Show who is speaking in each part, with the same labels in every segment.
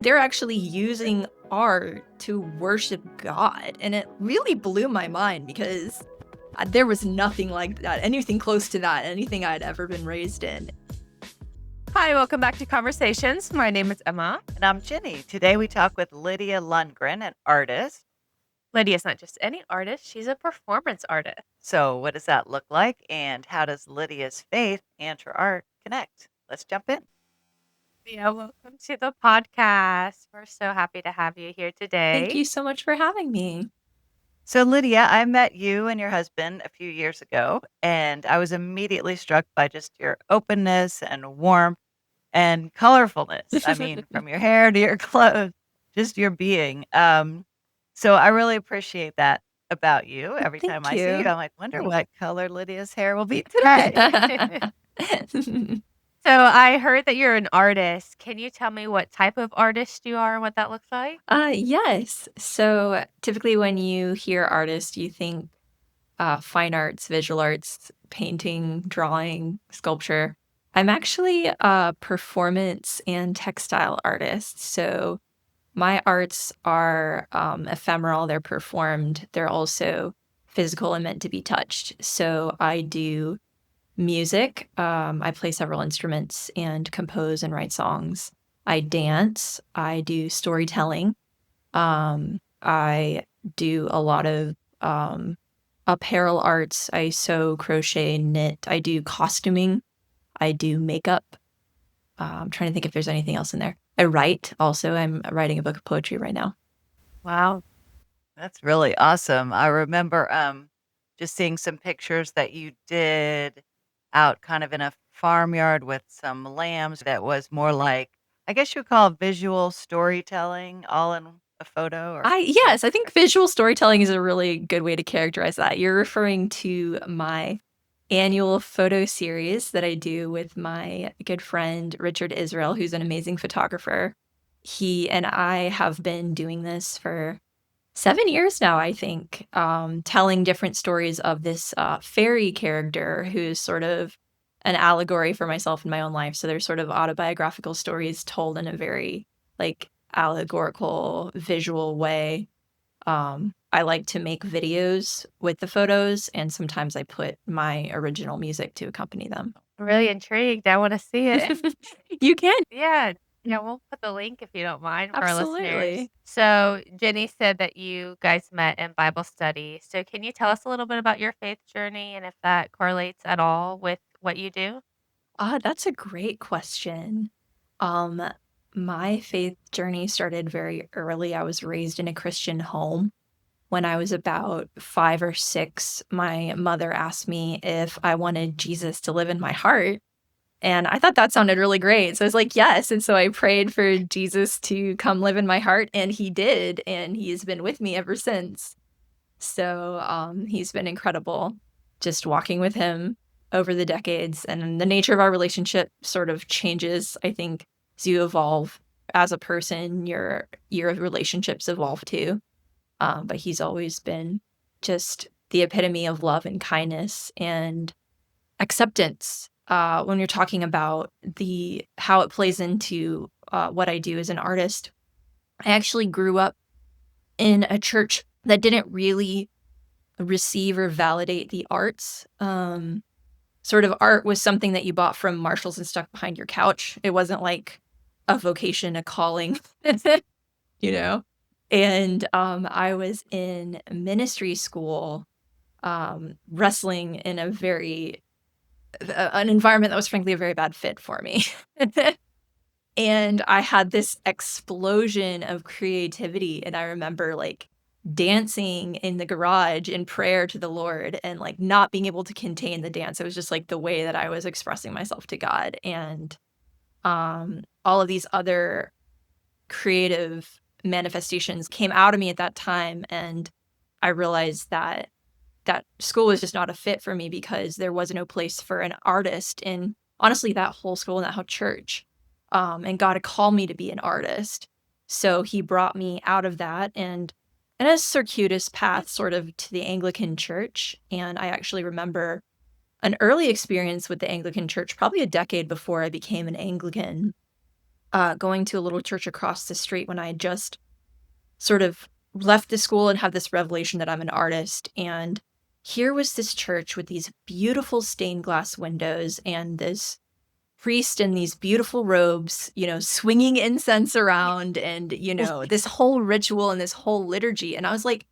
Speaker 1: they're actually using art to worship God. And it really blew my mind because there was nothing like that, anything close to that, anything I'd ever been raised in.
Speaker 2: Hi, welcome back to Conversations. My name is Emma.
Speaker 3: And I'm Jenny. Today we talk with Lydia Lundgren, an artist.
Speaker 2: Lydia's not just any artist, she's a performance artist.
Speaker 3: So, what does that look like? And how does Lydia's faith and her art connect? Let's jump in.
Speaker 2: Yeah, welcome to the podcast. We're so happy to have you here today.
Speaker 1: Thank you so much for having me.
Speaker 3: So, Lydia, I met you and your husband a few years ago, and I was immediately struck by just your openness and warmth and colorfulness. I mean, from your hair to your clothes, just your being. So I really appreciate that about you. Every time
Speaker 1: Thank
Speaker 3: I see you,
Speaker 1: you.
Speaker 3: I'm like, wonder what color Lydia's hair will be today.
Speaker 2: So I heard that you're an artist. Can you tell me what type of artist you are and what that looks like?
Speaker 1: Yes. So typically when you hear artist, you think fine arts, visual arts, painting, drawing, sculpture. I'm actually a performance and textile artist. So my arts are ephemeral, they're performed, they're also physical and meant to be touched. So I do music, I play several instruments and compose and write songs. I dance, I do storytelling. I do a lot of apparel arts. I sew, crochet, knit. I do costuming. I do makeup. I'm trying to think if there's anything else in there. I write also. I'm writing a book of poetry right now.
Speaker 2: Wow.
Speaker 3: That's really awesome. I remember just seeing some pictures that you did out kind of in a farmyard with some lambs that was more like, I guess you would call it visual storytelling all in a photo or
Speaker 1: Yes, I think visual storytelling is a really good way to characterize that. You're referring to my annual photo series that I do with my good friend Richard Israel, who's an amazing photographer. He and I have been doing this for 7 years now, I think, telling different stories of this fairy character who's sort of an allegory for myself in my own life. So there's sort of autobiographical stories told in a very like allegorical, visual way. I like to make videos with the photos, and sometimes I put my original music to accompany them.
Speaker 2: I'm really intrigued. I want to see it.
Speaker 1: You can.
Speaker 2: Yeah. Yeah, we'll put the link if you don't mind for our listeners.
Speaker 1: Absolutely.
Speaker 2: So, Jenny said that you guys met in Bible study. So, can you tell us a little bit about your faith journey and if that correlates at all with what you do?
Speaker 1: That's a great question. Um, my faith journey started very early. I was raised in a Christian home. When I was about 5 or 6, my mother asked me if I wanted Jesus to live in my heart, and I thought that sounded really great. So I was like, "Yes," and so I prayed for Jesus to come live in my heart, and he did, and he has been with me ever since. So, he's been incredible just walking with him over the decades, and the nature of our relationship sort of changes, I think, as you evolve as a person, your relationships evolve too. But he's always been just the epitome of love and kindness and acceptance. When you're talking about the how it plays into what I do as an artist, I actually grew up in a church that didn't really receive or validate the arts. Sort of art was something that you bought from Marshalls and stuck behind your couch. It wasn't like a vocation, a calling, you know? And I was in ministry school, wrestling in a very an environment that was frankly a very bad fit for me. And I had this explosion of creativity, and I remember, like, dancing in the garage in prayer to the Lord and, like, not being able to contain the dance. It was just, like, the way that I was expressing myself to God, and, all of these other creative manifestations came out of me at that time, and I realized that that school was just not a fit for me because there was no place for an artist in, honestly, that whole school and that whole church. And God had called me to be an artist. So he brought me out of that and in a circuitous path sort of to the Anglican church. And I actually remember an early experience with the Anglican church, probably a decade before I became an Anglican. going to a little church across the street when I had just sort of left the school and have this revelation that I'm an artist. And here was this church with these beautiful stained glass windows and this priest in these beautiful robes, swinging incense around and, this whole ritual and this whole liturgy. And I was like,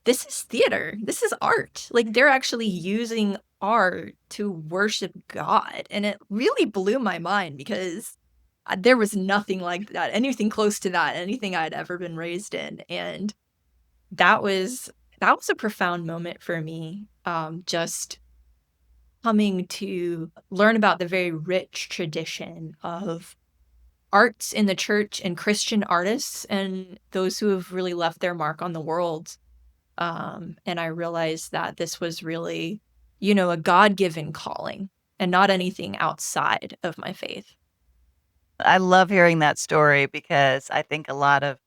Speaker 1: this is theater. This is art. Like they're actually using art to worship God. And it really blew my mind because there was nothing like that, anything close to that, anything I'd ever been raised in. And that was that was a profound moment for me. Just coming to learn about the very rich tradition of arts in the church and Christian artists and those who have really left their mark on the world. And I realized that this was really, a God-given calling and not anything outside of my faith.
Speaker 3: I love hearing that story because I think a lot of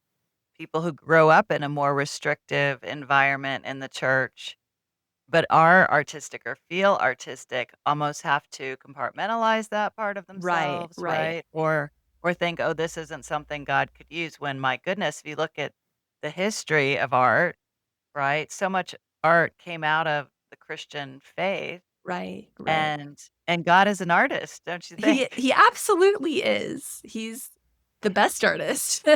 Speaker 3: people who grow up in a more restrictive environment in the church, but are artistic or feel artistic, almost have to compartmentalize that part of
Speaker 1: Right,
Speaker 3: themselves,
Speaker 1: right.
Speaker 3: right? Or think, "Oh, this isn't something God could use," when, my goodness, if you look at the history of art, right, so much art came out of the Christian faith,
Speaker 1: Right, right.
Speaker 3: and God is an artist, don't you
Speaker 1: He
Speaker 3: think?
Speaker 1: he absolutely is. He's the best artist.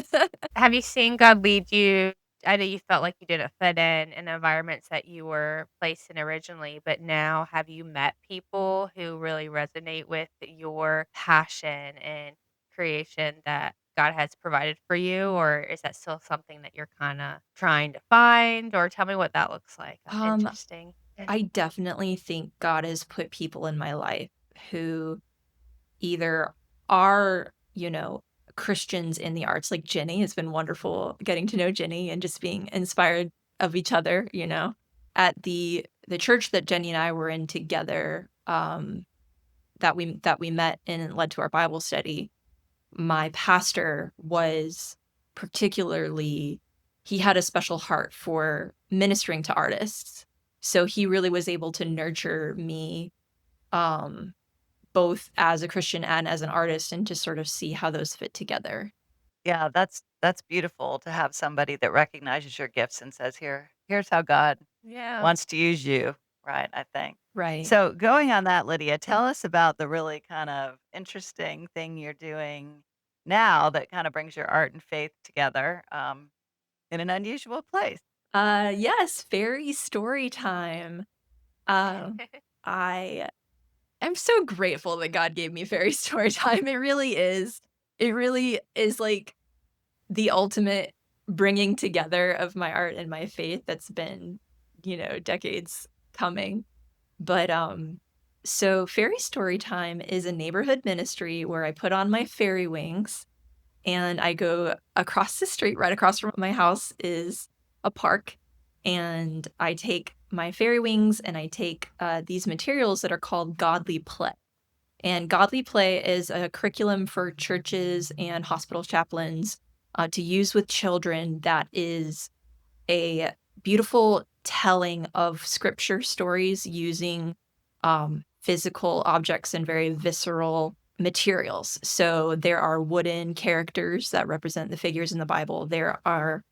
Speaker 2: Have you seen God lead you? I know you felt like you didn't fit in environments that you were placed in originally, but now have you met people who really resonate with your passion and creation that God has provided for you? Or is that still something that you're kind of trying to find? Or tell me what that looks like. That's
Speaker 1: Um,
Speaker 2: interesting.
Speaker 1: I definitely think God has put people in my life who either are, Christians in the arts, like Jenny. It's been wonderful getting to know Jenny and just being inspired of each other, At the church that Jenny and I were in together, that we met and led to our Bible study, my pastor was particularly he had a special heart for ministering to artists. So he really was able to nurture me, um, both as a Christian and as an artist and to sort of see how those fit together.
Speaker 3: Yeah, that's beautiful to have somebody that recognizes your gifts and says, "Here's how God
Speaker 2: Yeah.
Speaker 3: wants to use you," right, I think.
Speaker 1: Right.
Speaker 3: So, going on that, Lydia, tell us about the really kind of interesting thing you're doing now that kinda brings your art and faith together, in an unusual place.
Speaker 1: Yes, fairy story time. Uh, I am so grateful that God gave me fairy story time. It really is. It really is like the ultimate bringing together of my art and my faith that's been, decades coming. But so fairy story time is a neighborhood ministry where I put on my fairy wings and I go across the street. Right across from my house is a park, and I take my fairy wings and I take these materials that are called godly play. And godly play is a curriculum for churches and hospital chaplains to use with children that is a beautiful telling of scripture stories using physical objects and very visceral materials. So there are wooden characters that represent the figures in the Bible. There are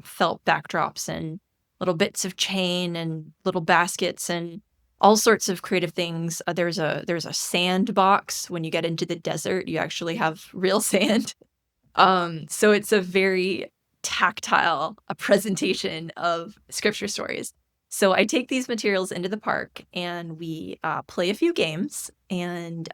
Speaker 1: felt backdrops and little bits of chain and little baskets and all sorts of creative things. There's a sandbox. When you get into the desert, you actually have real sand. So it's a very tactile a presentation of scripture stories. So I take these materials into the park and we play a few games, and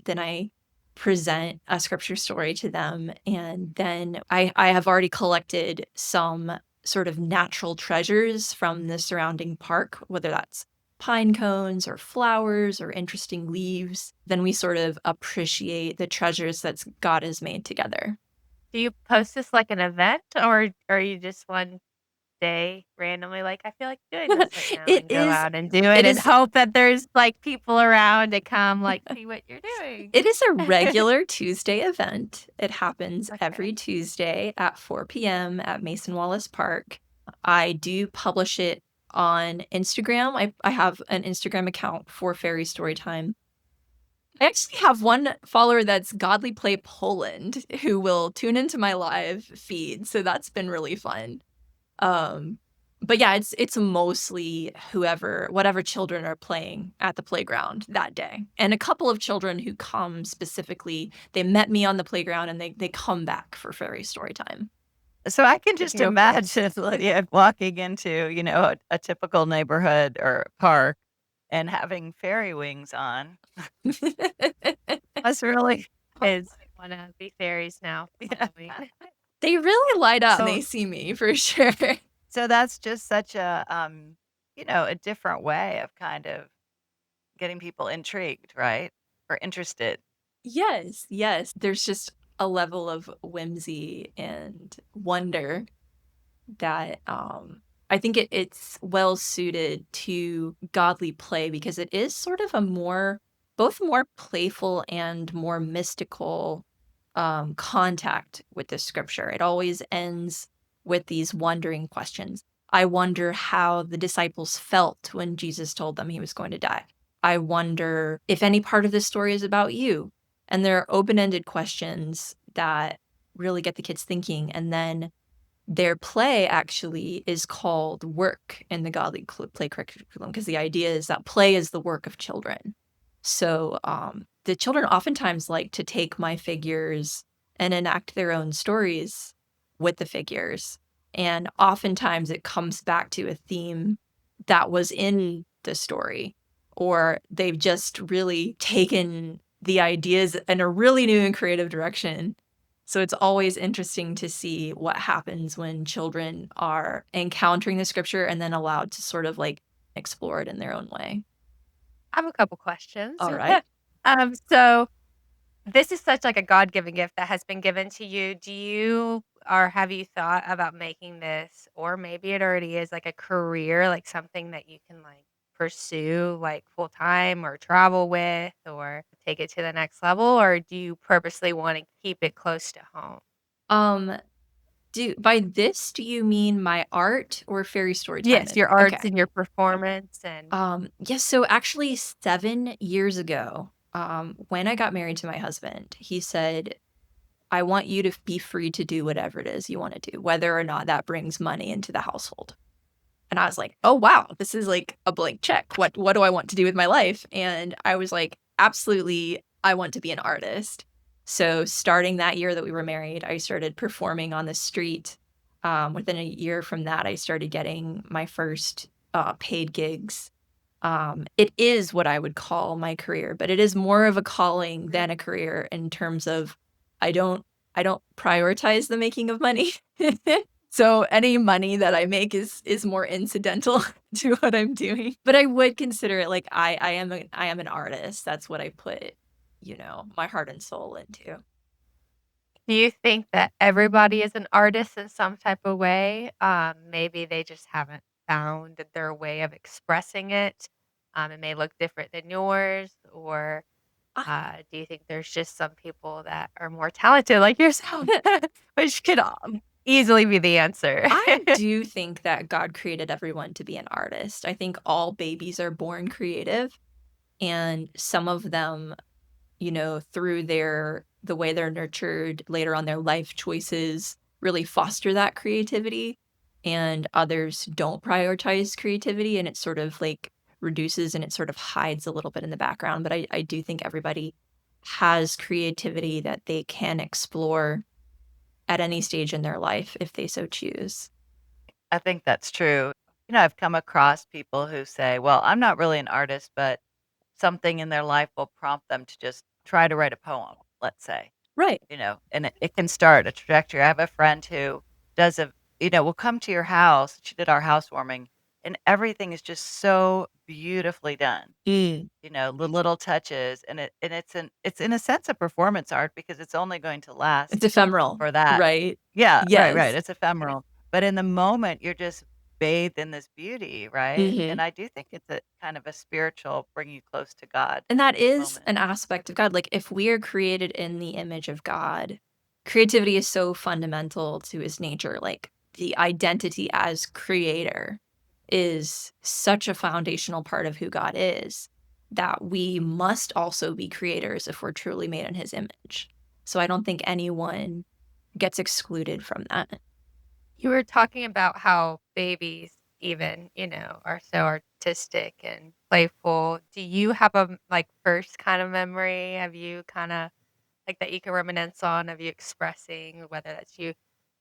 Speaker 1: then I present a scripture story to them. And then I have already collected some sort of natural treasures from the surrounding park, whether that's pine cones or flowers or interesting leaves. Then we sort of appreciate the treasures that God has made together.
Speaker 2: Do you post this like an event or are you just one day randomly like, "I feel like doing this right now,"
Speaker 1: It
Speaker 2: and go
Speaker 1: is
Speaker 2: out and do it
Speaker 1: it
Speaker 2: and
Speaker 1: is
Speaker 2: hope that there's, like, people around to come, like, see what you're doing?
Speaker 1: it is a regular Tuesday event. It happens every
Speaker 2: Okay.
Speaker 1: Tuesday at 4 p.m. at Mason Wallace Park. I do publish it on Instagram. I have an Instagram account for Fairy Storytime. I actually have one follower that's Godly Play Poland who will tune into my live feed, so that's been really fun. Um, but yeah, it's mostly whatever children are playing at the playground that day. And a couple of children who come specifically, they met me on the playground and they come back for fairy story time.
Speaker 3: So I can just
Speaker 2: Go for it.
Speaker 3: imagine Lydia walking into, a typical neighborhood or park and having fairy wings on. That's really
Speaker 2: Kids wanna be fairies now for
Speaker 3: yeah.
Speaker 2: Halloween.
Speaker 1: They really light up when
Speaker 3: So
Speaker 1: they see me for sure.
Speaker 3: so that's just such a different way of kind of getting people intrigued, right? Or interested.
Speaker 1: Yes, yes. There's just a level of whimsy and wonder that I think it's well suited to godly play because it is sort of a both more playful and more mystical contact with the scripture. It always ends with these wondering questions. I wonder how the disciples felt when Jesus told them he was going to die. I wonder if any part of this story is about you. And there are open ended questions that really get the kids thinking. And then their play actually is called work in the godly play curriculum because the idea is that play is the work of children. So the children oftentimes like to take my figures and enact their own stories with the figures. And oftentimes it comes back to a theme that was in the story, or they've just really taken the ideas in a really new and creative direction. So it's always interesting to see what happens when children are encountering the scripture and then allowed to sort of like explore it in their own way.
Speaker 2: I have a couple questions.
Speaker 1: All right.
Speaker 2: So this is such like a God-given gift that has been given to you. Do you or have you thought about making this, or maybe it already is like a career, like something that you can like pursue like full time or travel with or take it to the next level, or do you purposely want to keep it close to home?
Speaker 1: Um, by this, do you mean my art or fairy story time?
Speaker 2: Yes, your
Speaker 1: Okay.
Speaker 2: arts and your performance and
Speaker 1: Yes, so actually 7 years ago, when I got married to my husband, he said, I want you to be free to do whatever it is you want to do, whether or not that brings money into the household. And I was like, "Oh, wow, this is like a blank check. What do I want to do with my life?" And I was like, "Absolutely, I want to be an artist." So starting that year that we were married, I started performing on the street. Within a year from that, I started getting my first paid gigs. It is what I would call my career, but it is more of a calling than a career in terms of I don't I don't prioritize the making of money. So any money that I make is more incidental to what I'm doing. But I would consider it like I am an artist. That's what I put, my heart and soul into.
Speaker 2: do you think that everybody is an artist in some type of way? Maybe they just haven't found their way of expressing it. It may look different than yours, or
Speaker 1: I
Speaker 2: do you think there's just some people that are more talented like yourself? Which could easily be the answer.
Speaker 1: I do think that God created everyone to be an artist. I think all babies are born creative, and some of them, through the way they're nurtured later on, their life choices really foster that creativity, and others don't prioritize creativity, and it sort of like reduces and it sort of hides a little bit in the background. But I do think everybody has creativity that they can explore at any stage in their life if they so choose.
Speaker 3: I think that's true. I've come across people who say, "Well, I'm not really an artist, but something in their life will prompt them to just try to write a poem," let's say.
Speaker 1: Right.
Speaker 3: And it can start a trajectory. I have a friend who does will come to your house. She did our housewarming, and everything is just so beautifully done.
Speaker 1: Mm.
Speaker 3: The little touches, and it's in a sense a performance art because it's only going to last
Speaker 1: It's ephemeral,
Speaker 3: for that.
Speaker 1: right?
Speaker 3: Yeah, right, right.
Speaker 1: Yes.
Speaker 3: It's ephemeral, but in the moment you're just bathed in this beauty, right?
Speaker 1: Mhm.
Speaker 3: And I do think it's a kind of a spiritual, bring you close to God
Speaker 1: And that is
Speaker 3: moment.
Speaker 1: an aspect of God. Like, if we are created in the image of God, creativity is so fundamental to his nature. Like, the identity as creator is such a foundational part of who God is that we must also be creators if we're truly made in his image. So I don't think anyone gets excluded from that.
Speaker 2: You were talking about how babies even, are so artistic and playful. Do you have a, like, first kind of memory? Have you kinda like, that you can reminisce on of you expressing, whether that's you,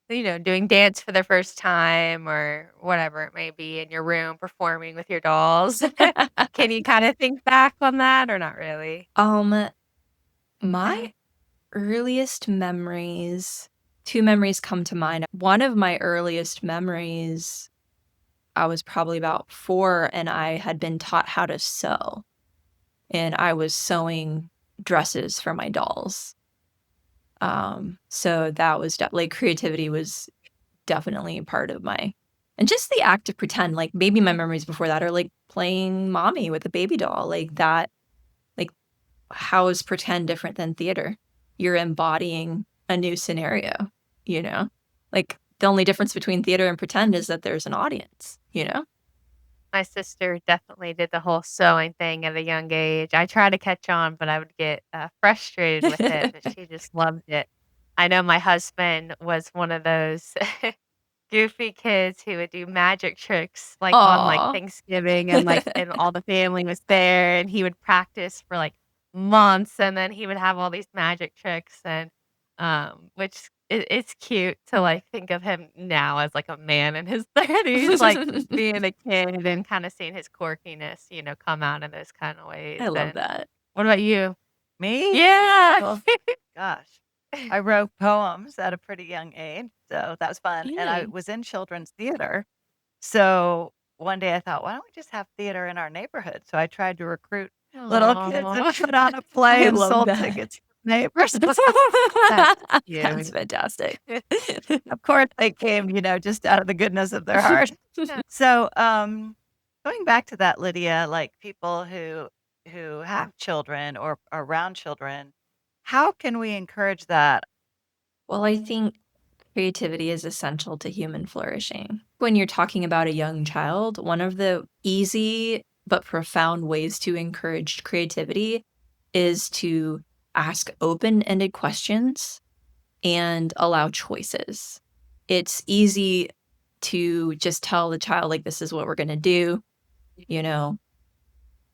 Speaker 2: doing dance for the first time or whatever it may be in your room performing with your dolls? Can you kinda think back on that or not really?
Speaker 1: um, my earliest memories, 2 memories come to mind. One of my earliest memories, I was probably about 4 and I had been taught how to sew, and I was sewing dresses for my dolls. So that was like creativity was definitely a part of my, and just the act of pretend, like maybe my memories before that are like playing mommy with a baby doll, like that, like how is pretend different than theater? You're embodying a new scenario, you know? Like the only difference between theater and pretend is that there's an audience, you know?
Speaker 2: My sister definitely did the whole sewing thing at a young age. I tried to catch on, but I would get, frustrated with it, but she just loved it. I know my husband was one of those goofy kids who would do magic tricks, like, on, like,
Speaker 1: Aw.
Speaker 2: Thanksgiving and all the family was there, and he would practice for, like, months, and then he would have all these magic tricks which it's cute to, like, think of him now as, like, a man in his 30s, like, being a kid and kinda seeing his quirkiness, come out in those kinda ways,
Speaker 1: I love
Speaker 2: and
Speaker 1: that.
Speaker 2: what about you?
Speaker 3: Me?
Speaker 2: Yeah.
Speaker 3: Well, gosh, I wrote poems at a pretty young age, so that was fun, and I
Speaker 1: Really?
Speaker 3: was in children's theater. So one day I thought, "Why don't we just have theater in our neighborhood?" So I tried to recruit little kids and
Speaker 2: Aw.
Speaker 3: put on a play
Speaker 1: I
Speaker 3: and
Speaker 1: love
Speaker 3: sold
Speaker 1: that.
Speaker 3: tickets to neighbors. That's
Speaker 1: That's
Speaker 3: cute.
Speaker 1: fantastic.
Speaker 3: Of course, they came, just out of the goodness of their heart. So, going back to that, Lydia, like people who have children or are around children, how can we encourage that?
Speaker 1: Well, I think creativity is essential to human flourishing. When you're talking about a young child, one of the easy but profound ways to encourage creativity is to ask open ended questions and allow choices. It's easy to just tell the child, like, this is what we're going to do, you know,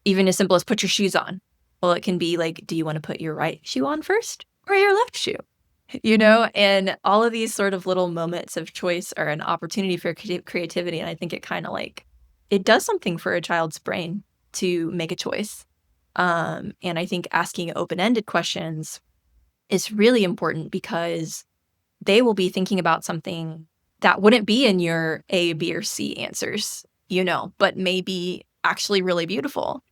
Speaker 1: even as simple as put your shoes on. Well, it can be like, do you want to put your right shoe on first or your left shoe? And all of these sort of little moments of choice are an opportunity for creativity. And I think it kind of like, it does something for a child's brain to make a choice. And I think asking open ended questions is really important because they will be thinking about something that wouldn't be in your A, B, or C answers, but maybe actually really beautiful,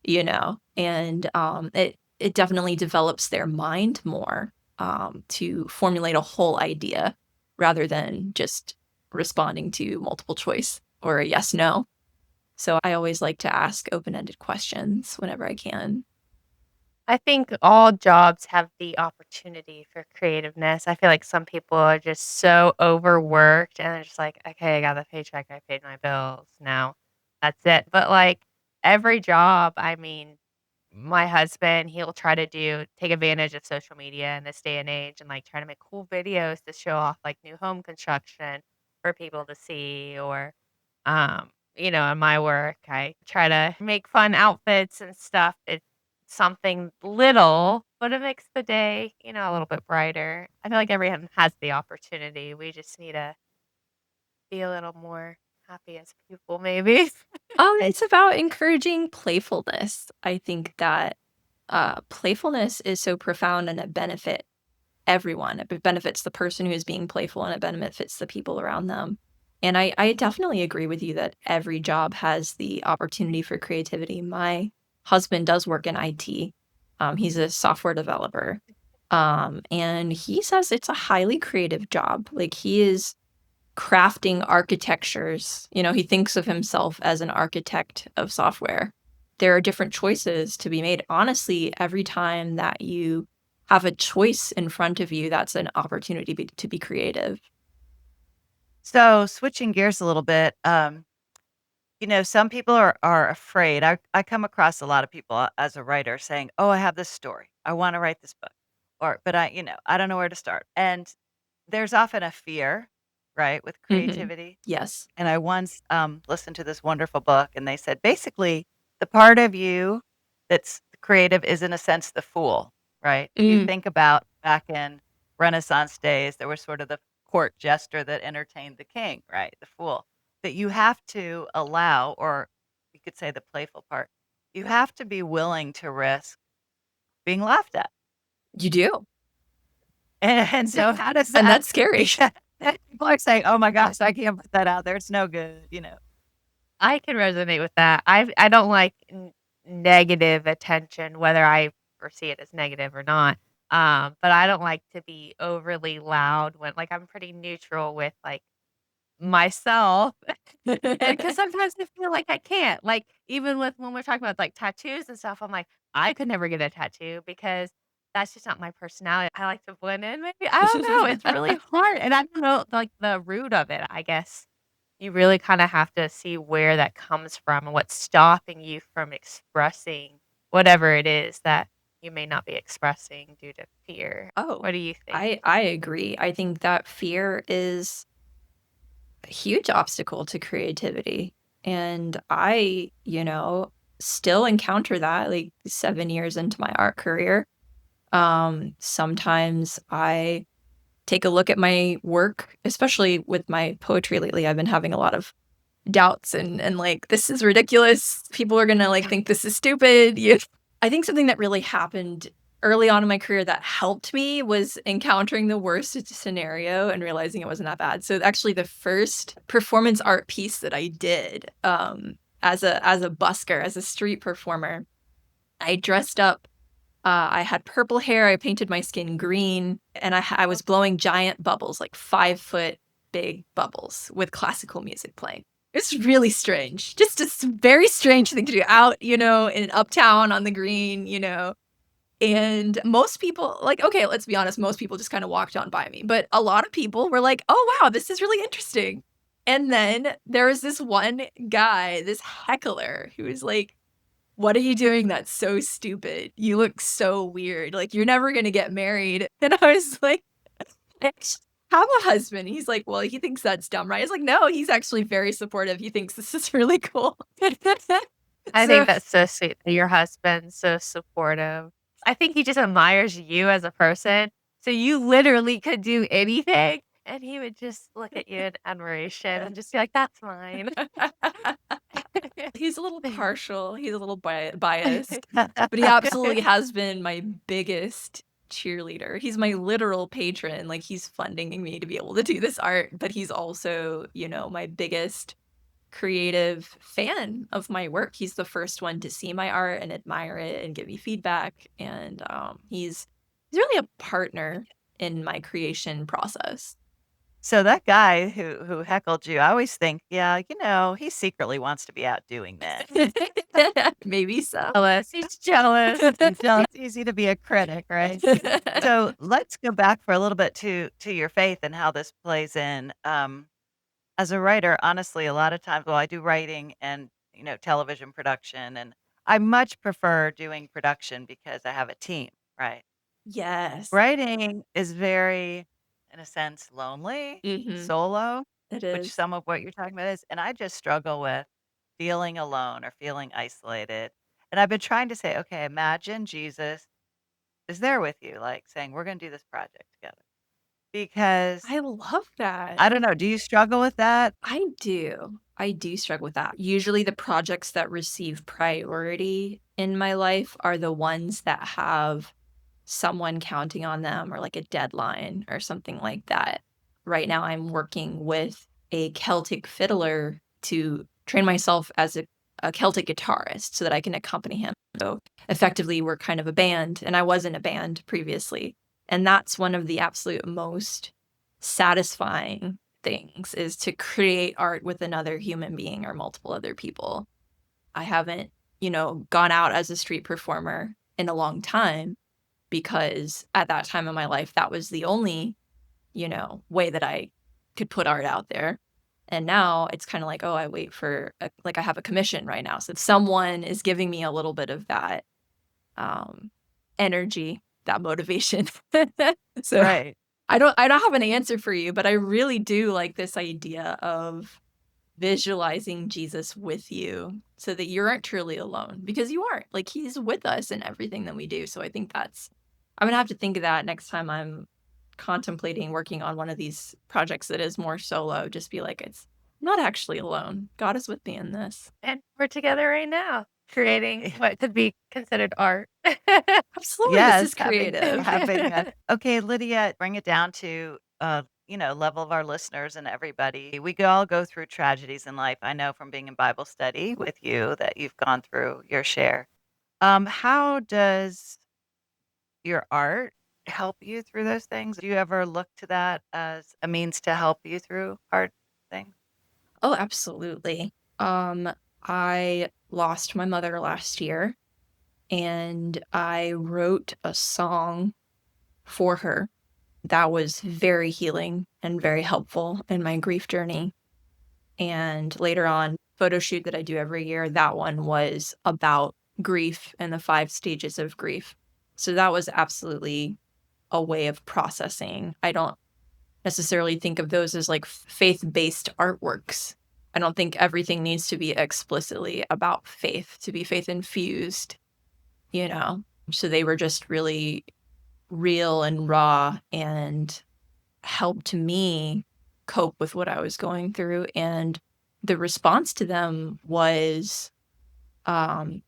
Speaker 1: and it definitely develops their mind more to formulate a whole idea rather than just responding to multiple choice or a yes no. So I always like to ask open-ended questions whenever I can.
Speaker 2: I think all jobs have the opportunity for creativeness. I feel like some people are just so overworked and they're just like, okay, I got the paycheck, I paid my bills. Now that's it. But like every job, I mean, my husband, he'll try to take advantage of social media in this day and age and like try to make cool videos to show off like new home construction for people to see or in my work, I try to make fun outfits and stuff. It's something little, but it makes the day, a little bit brighter. I feel like everyone has the opportunity. We just need to be a little more happy as people, maybe.
Speaker 1: It's about encouraging playfulness. I think that playfulness is so profound and it benefits everyone. It benefits the person who's being playful and it benefits the people around them. And I definitely agree with you that every job has the opportunity for creativity. My husband does work in IT. He's a software developer. And he says it's a highly creative job. Like he is crafting architectures. He thinks of himself as an architect of software. There are different choices to be made. Honestly, every time that you have a choice in front of you, that's an opportunity to be creative.
Speaker 3: So switching gears a little bit, some people are afraid. I come across a lot of people as a writer saying, "Oh, I have this story. I wanna write this book." But I don't know where to start. And there's often a fear, right, with
Speaker 1: Mhm.
Speaker 3: creativity.
Speaker 1: Yes.
Speaker 3: And I once, listened to this wonderful book, and they said, basically, the part of you that's creative is, in a sense, the fool, right? If you
Speaker 1: Mm.
Speaker 3: think about back in Renaissance days, there was sort of the court jester that entertained the king, right? The fool. That you have to allow, or you could say the playful part, you have to be willing to risk being laughed at.
Speaker 1: You do.
Speaker 3: And so how does
Speaker 1: And
Speaker 3: that
Speaker 1: that's scary.
Speaker 3: yeah, people are saying, "Oh my gosh, I can't put that out there. It's no good."
Speaker 2: I can resonate with that. I don't like negative attention, whether I foresee it as negative or not. But I don't like to be overly loud when like I'm pretty neutral with like myself. And because sometimes I feel like I can't. Like even with when we're talking about like tattoos and stuff, I'm like, I could never get a tattoo because that's just not my personality. I like to blend in, maybe. I don't know. It's really hard. And I don't know like the root of it, I guess. You really kinda have to see where that comes from and what's stopping you from expressing whatever it is that you may not be expressing due to fear.
Speaker 1: Oh,
Speaker 2: What do you think?
Speaker 1: I agree. I think that fear is a huge obstacle to creativity. And I, still encounter that like 7 years into my art career. Sometimes I take a look at my work, especially with my poetry lately. I've been having a lot of doubts and like, this is ridiculous. People are gonna like think this is stupid. I think something that really happened early on in my career that helped me was encountering the worst scenario and realizing it wasn't that bad. So actually the first performance art piece that I did, as a busker, as a street performer, I dressed up. I had purple hair. I painted my skin green, and I was blowing giant bubbles, like 5 foot big bubbles, with classical music playing. It's really strange. Just a very strange thing to do out, in uptown on the green, And most people, like, okay, let's be honest, most people just kind of walked on by me. But a lot of people were like, oh, wow, this is really interesting. And then there was this one guy, this heckler, who was like, what are you doing that's so stupid? You look so weird. Like, you're never gonna get married. And I was like, I actually have a husband. He's like, well, he thinks that's dumb, right? I was like, no, he's actually very supportive. He thinks this is really cool.
Speaker 2: I
Speaker 1: So
Speaker 2: think that's so sweet that your husband's so supportive. I think he just admires you as a person, so you literally could do anything, and he would just look at you in admiration and just be like, "That's mine."
Speaker 1: he's a little partial. He's a little biased, but he absolutely has been my biggest cheerleader. He's my literal patron. Like, he's funding me to be able to do this art, but he's also, my biggest creative fan of my work. He's the first one to see my art and admire it and give me feedback. And he's really a partner in my creation process.
Speaker 3: So that guy who heckled you, I always think, yeah, he secretly wants to be out doing this.
Speaker 1: Maybe so.
Speaker 2: Jealous, he's jealous.
Speaker 3: He's jealous. It's easy to be a critic, right? So let's go back for a little bit to your faith and how this plays in. As a writer, honestly, a lot of times, well, I do writing and television production, and I much prefer doing production because I have a team, right?
Speaker 1: Yes.
Speaker 3: Writing is very, in a sense, lonely,
Speaker 1: Mhm.
Speaker 3: solo,
Speaker 1: It
Speaker 3: which
Speaker 1: is.
Speaker 3: some of what you're talking about is, and I just struggle with feeling alone or feeling isolated. And I've been trying to say, okay, imagine Jesus is there with you, like saying, we're going to do this project together. Because
Speaker 1: I love that.
Speaker 3: I don't know, do you struggle with that?
Speaker 1: I do. I do struggle with that. Usually the projects that receive priority in my life are the ones that have someone counting on them or like a deadline or something like that. Right now I'm working with a Celtic fiddler to train myself as a Celtic guitarist so that I can accompany him. So effectively we're kind of a band, and I was in a band previously. And that's one of the absolute most satisfying things, is to create art with another human being or multiple other people. I haven't, gone out as a street performer in a long time because at that time in my life, that was the only, way that I could put art out there. And now it's kind of like, oh, I wait for like I have a commission right now. So someone is giving me a little bit of that um energy, that motivation. So
Speaker 3: Right.
Speaker 1: I don't have an answer for you, but I really do like this idea of visualizing Jesus with you so that you aren't truly alone, because you aren't. Like, he's with us in everything that we do. So I think I'm gonna have to think of that next time I'm contemplating working on one of these projects that is more solo. Just be like, I'm not actually alone. God is with me in this.
Speaker 2: And we're together right now, creating what could be considered art.
Speaker 1: Absolutely, this
Speaker 3: Yes,
Speaker 1: is
Speaker 3: having
Speaker 1: creative.
Speaker 3: having a okay, Lydia, bring it down to, level of our listeners and everybody. We all go through tragedies in life. I know from being in Bible study with you that you've gone through your share. How does your art help you through those things? Do you ever look to that as a means to help you through hard things?
Speaker 1: Oh, absolutely. Um, I lost my mother last year, and I wrote a song for her that was very healing and very helpful in my grief journey. And later on, photo shoot that I do every year, that one was about grief and the 5 stages of grief. So that was absolutely a way of processing. I don't necessarily think of those as like faith-based artworks. I don't think everything needs to be explicitly about faith, to be faith infused, you know? So they were just really real and raw and helped me cope with what I was going through. And the response to them was um,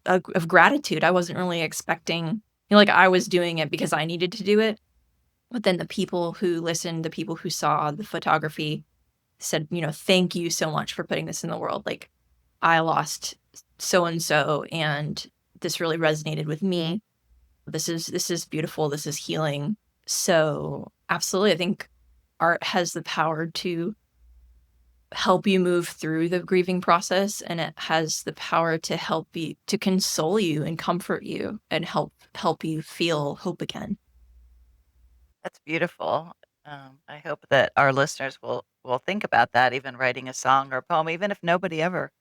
Speaker 1: of gratitude. I wasn't really expecting, like I was doing it because I needed to do it. But then the people who listened, the people who saw the photography said, thank you so much for putting this in the world. Like, I lost so and so, and this really resonated with me. This is beautiful. This is healing. So absolutely, I think art has the power to help you move through the grieving process, and it has the power to help you, to console you and comfort you and help you feel hope again.
Speaker 3: That's beautiful. I hope that our listeners will think about that, even writing a song or a poem, even if nobody ever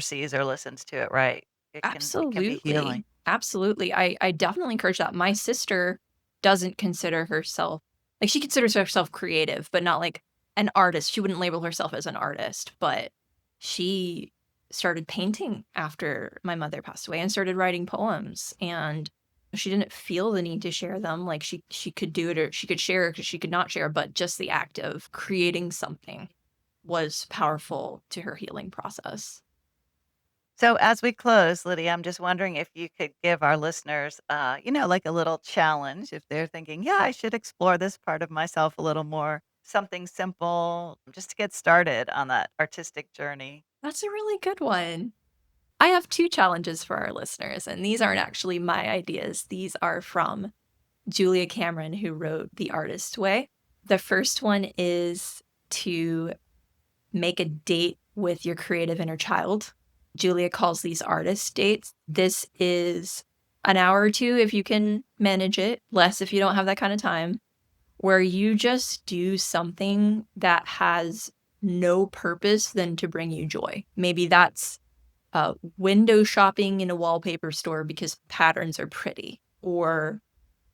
Speaker 3: sees or listens to it, right? It can be
Speaker 1: Absolutely.
Speaker 3: healing.
Speaker 1: Absolutely. I definitely encourage that. My sister doesn't consider herself, like, she considers herself creative, but not like an artist. She wouldn't label herself as an artist, but she started painting after my mother passed away and started writing poems. And she didn't feel the need to share them. Like, she could do it, or she could share because she could not share, but just the act of creating something was powerful to her healing process.
Speaker 3: So as we close, Lydia, I'm just wondering if you could give our listeners, like a little challenge if they're thinking, yeah, I should explore this part of myself a little more. Something simple just to get started on that artistic journey.
Speaker 1: That's a really good one. I have 2 challenges for our listeners, and these aren't actually my ideas. These are from Julia Cameron, who wrote The Artist's Way. The first one is to make a date with your creative inner child. Julia calls these artist dates. This is an hour or 2 if you can manage it, less if you don't have that kind of time, where you just do something that has no purpose than to bring you joy. Maybe that's window shopping in a wallpaper store because patterns are pretty, or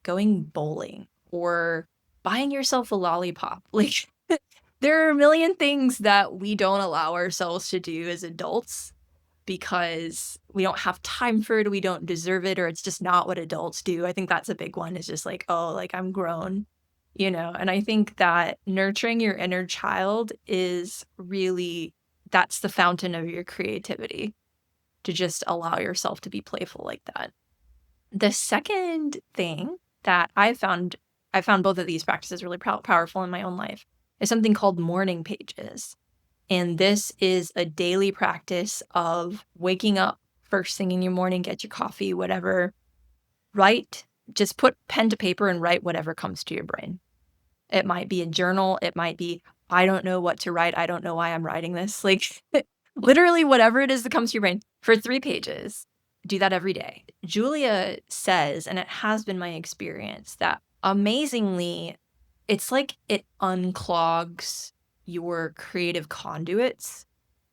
Speaker 1: going bowling, or buying yourself a lollipop. Like, there are a million things that we don't allow ourselves to do as adults because we don't have time for it, we don't deserve it, or it's just not what adults do. I think that's a big one, is just like, oh, like, I'm grown, And I think that nurturing your inner child is really, that's the fountain of your creativity, to just allow yourself to be playful like that. The second thing that I found both of these practices really powerful in my own life, is something called morning pages. And this is a daily practice of waking up first thing in your morning, get your coffee, whatever, write, just put pen to paper and write whatever comes to your brain. It might be a journal, it might be, I don't know what to write, I don't know why I'm writing this. Like, literally whatever it is that comes to your brain for 3 pages. Do that every day. Julia says, and it has been my experience, that amazingly, it's like it unclogs your creative conduits,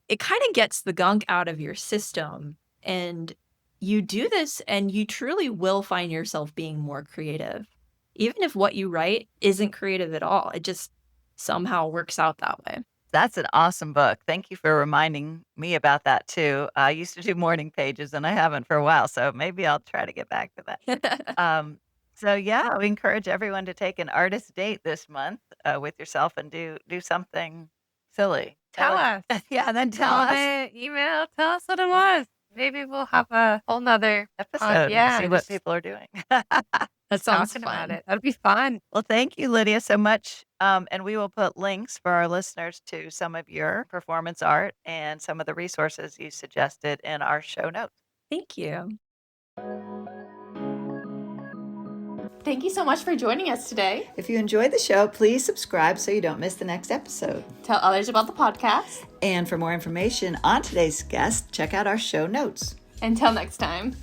Speaker 1: it kind of gets the gunk out of your system. And you do this and you truly will find yourself being more creative. Even if what you write isn't creative at all, it just somehow works out that way.
Speaker 3: That's an awesome book. Thank you for reminding me about that too. I used to do morning pages and I haven't for a while, so maybe I'll try to get back to that. So yeah, we encourage everyone to take an artist date this month with yourself and do something silly.
Speaker 2: Tell us.
Speaker 3: Yeah, and then tell us.
Speaker 2: Comment, email, tell us what it was. Maybe we'll have a whole nother
Speaker 3: Episode.
Speaker 2: yeah,
Speaker 3: See what
Speaker 2: just
Speaker 3: people are doing.
Speaker 1: That sounds
Speaker 2: talking
Speaker 1: fun.
Speaker 2: about it. That'd be fun.
Speaker 3: Well, thank you, Lydia, so much. And we will put links for our listeners to some of your performance art and some of the resources you suggested in our show notes.
Speaker 1: Thank you.
Speaker 4: Thank you so much for joining us today.
Speaker 3: If you enjoyed the show, please subscribe so you don't miss the next episode.
Speaker 4: Tell others about the podcast.
Speaker 3: And for more information on today's guest, check out our show notes.
Speaker 4: Until next time.